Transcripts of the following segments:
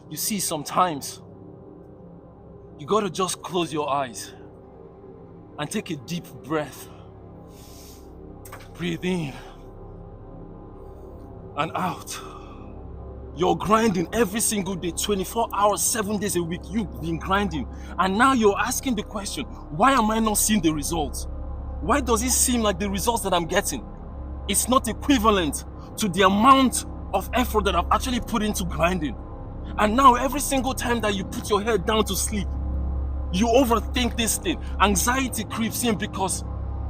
You see, sometimes you gotta just close your eyes and take a deep breath. Breathe in and out. You're grinding every single day, 24 hours, 7 days a week. You've been grinding. And now you're asking the question, why am I not seeing the results? Why does it seem like the results that I'm getting, it's not equivalent to the amount of effort that I've actually put into grinding? And now every single time that you put your head down to sleep, you overthink this thing. Anxiety creeps in because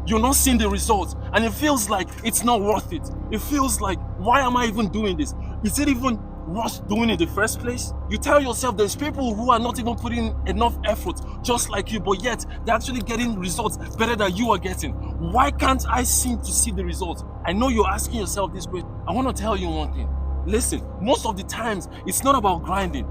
you're not seeing the results, and it feels like it's not worth it. It feels like, why am I even doing this? Is it even worth doing in the first place? You tell yourself there's people who are not even putting enough effort just like you, but yet they're actually getting results better than you are getting. Why can't I seem to see the results? I know you're asking yourself this question. I want to tell you one thing. Listen, most of the times it's not about grinding.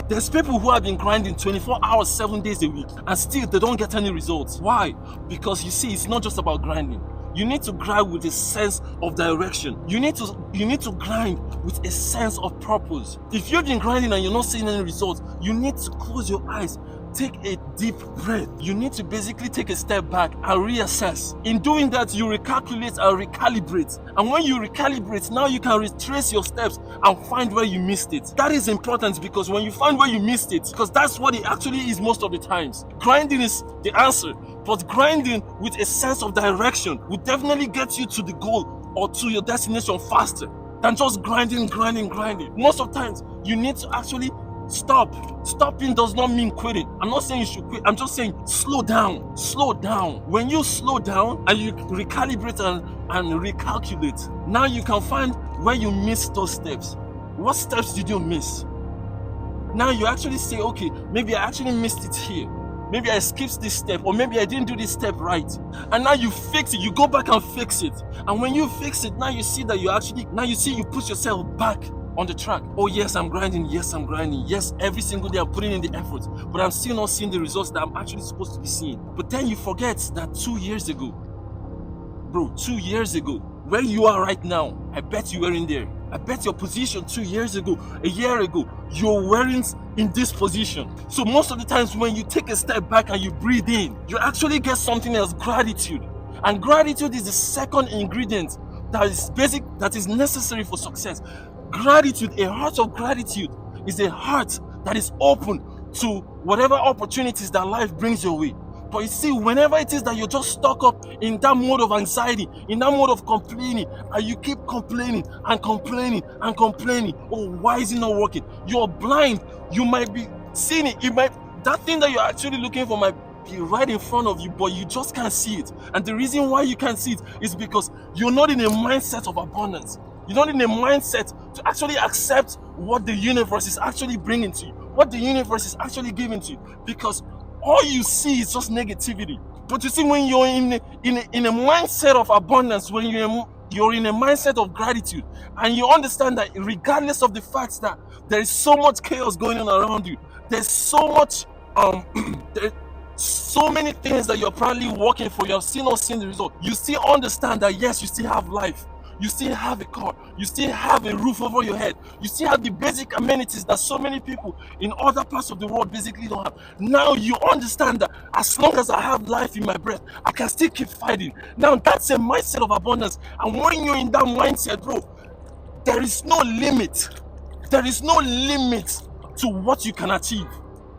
There's people who have been grinding 24 hours, 7 days a week, and still they don't get any results. Why? Because you see, it's not just about grinding. You need to grind with a sense of direction. You need to grind with a sense of purpose. If you've been grinding and you're not seeing any results, you need to close your eyes. Take a deep breath. You need to basically take a step back and reassess. In doing that, you recalculate and recalibrate. And when you recalibrate, now you can retrace your steps and find where you missed it. That is important, because when you find where you missed it, because that's what it actually is most of the times. Grinding is the answer, but grinding with a sense of direction will definitely get you to the goal or to your destination faster than just grinding. Most of the times, you need to actually stop. Stopping does not mean quitting. I'm not saying you should quit. I'm just saying slow down. Slow down. When you slow down and you recalibrate and recalculate, now you can find where you missed those steps. What steps did you miss? Now you actually say, okay, maybe I actually missed it here. Maybe I skipped this step, or maybe I didn't do this step right. And now you fix it. You go back and fix it. And when you fix it, now you see that you put yourself back on the track. Oh yes, I'm grinding. Yes, I'm grinding. Yes, every single day I'm putting in the effort, but I'm still not seeing the results that I'm actually supposed to be seeing. But then you forget that 2 years ago, bro, 2 years ago, where you are right now, I bet you weren't there. I bet your position 2 years ago, a year ago, you weren't in this position. So most of the times when you take a step back and you breathe in, you actually get something else, gratitude. And gratitude is the second ingredient that is basic, that is necessary for success. Gratitude, a heart of gratitude, is a heart that is open to whatever opportunities that life brings your way. But you see, whenever it is that you're just stuck up in that mode of anxiety, in that mode of complaining, and you keep complaining and complaining and complaining, oh, why is it not working? You're blind. You might be seeing it. That thing that you're actually looking for might be right in front of you, but you just can't see it. And the reason why you can't see it is because you're not in a mindset of abundance. You're not in a mindset to actually accept what the universe is actually bringing to you, what the universe is actually giving to you, because all you see is just negativity. But you see, when you're in a mindset of abundance, when you're in a mindset of gratitude, and you understand that regardless of the fact that there is so much chaos going on around you, there's so much there's so many things that you're probably working for, you're still not seeing the result. You still understand that yes, you still have life. You still have a car, you still have a roof over your head, you still have the basic amenities that so many people in other parts of the world basically don't have. Now you understand that as long as I have life in my breath, I can still keep fighting. Now that's a mindset of abundance. And when you're in that mindset, bro, there is no limit. There is no limit to what you can achieve.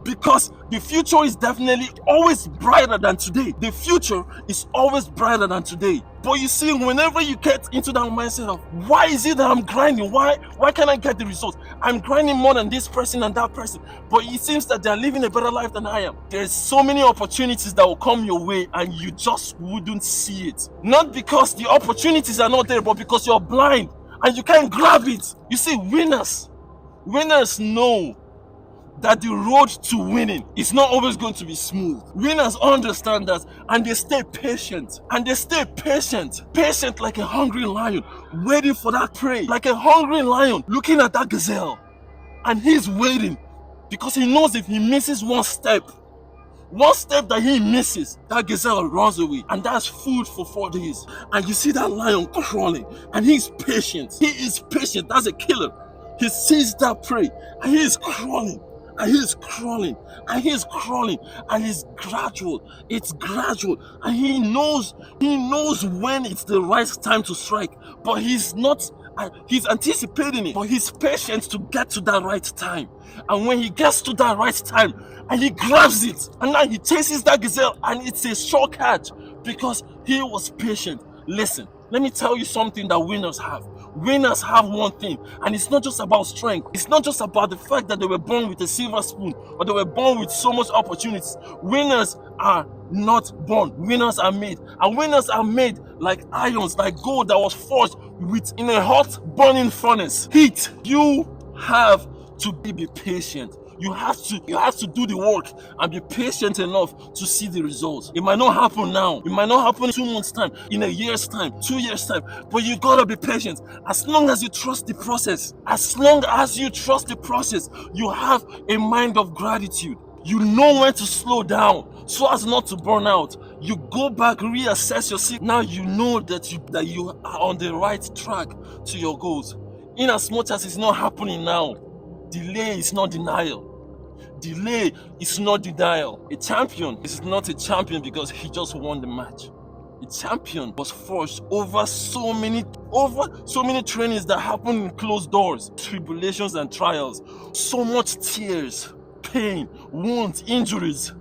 Because the future is definitely always brighter than today. The future is always brighter than today. But you see, whenever you get into that mindset of, why is it that I'm grinding? Why can't I get the results? I'm grinding more than this person and that person, but it seems that they're living a better life than I am. There's so many opportunities that will come your way and you just wouldn't see it. Not because the opportunities are not there, but because you're blind and you can't grab it. You see, winners know that the road to winning is not always going to be smooth. Winners understand that, and they stay patient. Patient like a hungry lion, waiting for that prey. Like a hungry lion looking at that gazelle, and he's waiting because he knows if he misses one step that he misses, that gazelle runs away, and that's food for 4 days. And you see that lion crawling, and he's patient. He is patient. That's a killer. He sees that prey and he is crawling. And he's crawling, and he's crawling, and it's gradual, and he knows when it's the right time to strike, but he's anticipating it, but he's patient to get to that right time. And when he gets to that right time, and he grabs it, and now he chases that gazelle, and it's a short catch because he was patient. Listen, let me tell you something that winners have. Winners have one thing, and it's not just about strength. It's not just about the fact that they were born with a silver spoon or they were born with so much opportunities. Winners are not born. Winners are made. And winners are made like irons, like gold that was forged in a hot burning furnace. Heat. You have to be patient. You have to do the work and be patient enough to see the results. It might not happen now. It might not happen in 2 months' time, in a year's time, 2 years' time. But you gotta be patient. As long as you trust the process, you have a mind of gratitude. You know when to slow down so as not to burn out. You go back, reassess yourself. Now you know that you are on the right track to your goals. In as much as it's not happening now, delay is not denial. Delay is not denial. A champion is not a champion because he just won the match. A champion was forged over so many trainings that happen in closed doors, tribulations and trials, so much tears, pain, wounds, injuries,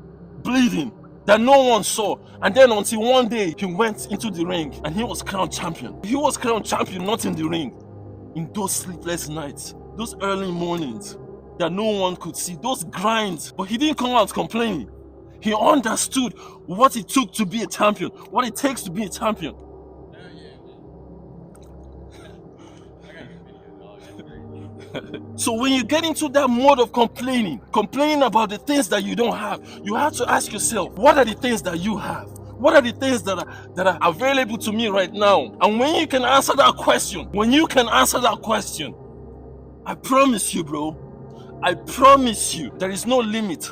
bleeding that no one saw. And then until one day he went into the ring and he was crowned champion. He was crowned champion not in the ring, in those sleepless nights, those early mornings that no one could see, those grinds. But he didn't come out complaining. He understood what it took to be a champion, what it takes to be a champion. So when you get into that mode of complaining about the things that you don't have, you have to ask yourself, what are the things that you have? What are the things that are available to me right now? And when you can answer that question, I promise you, bro, I promise you, there is no limit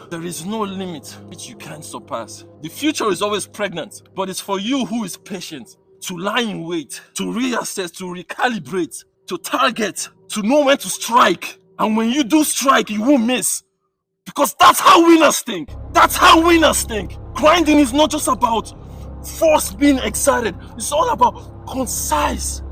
which you can't surpass. The future is always pregnant, but it's for you who is patient to lie in wait, to reassess, to recalibrate, to target, to know when to strike. And when you do strike, you won't miss. Because that's how winners think. Grinding is not just about force being excited. It's all about concise,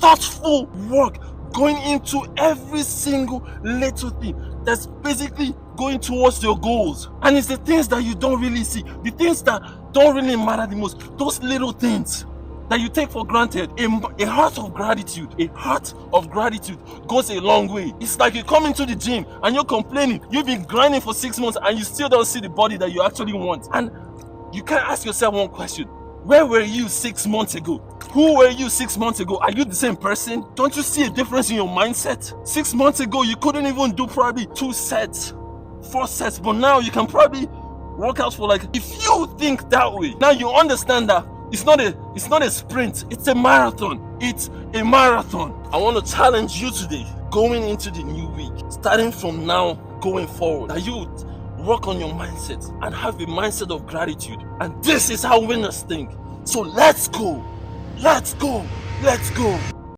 thoughtful work, going into every single little thing that's basically going towards your goals. And it's the things that you don't really see, the things that don't really matter the most, those little things that you take for granted. A heart of gratitude goes a long way. It's like you come into the gym and you're complaining. You've been grinding for 6 months and you still don't see the body that you actually want. And you can ask yourself one question: where were you 6 months ago? Who were you 6 months ago? Are you the same person? Don't you see a difference in your mindset? 6 months ago, you couldn't even do probably 2 sets, 4 sets, but now you can probably work out for if you think that way, now you understand that it's not a sprint, it's a marathon. It's a marathon. I want to challenge you today, going into the new week, starting from now going forward, that you work on your mindset and have a mindset of gratitude. And this is how winners think. So let's go.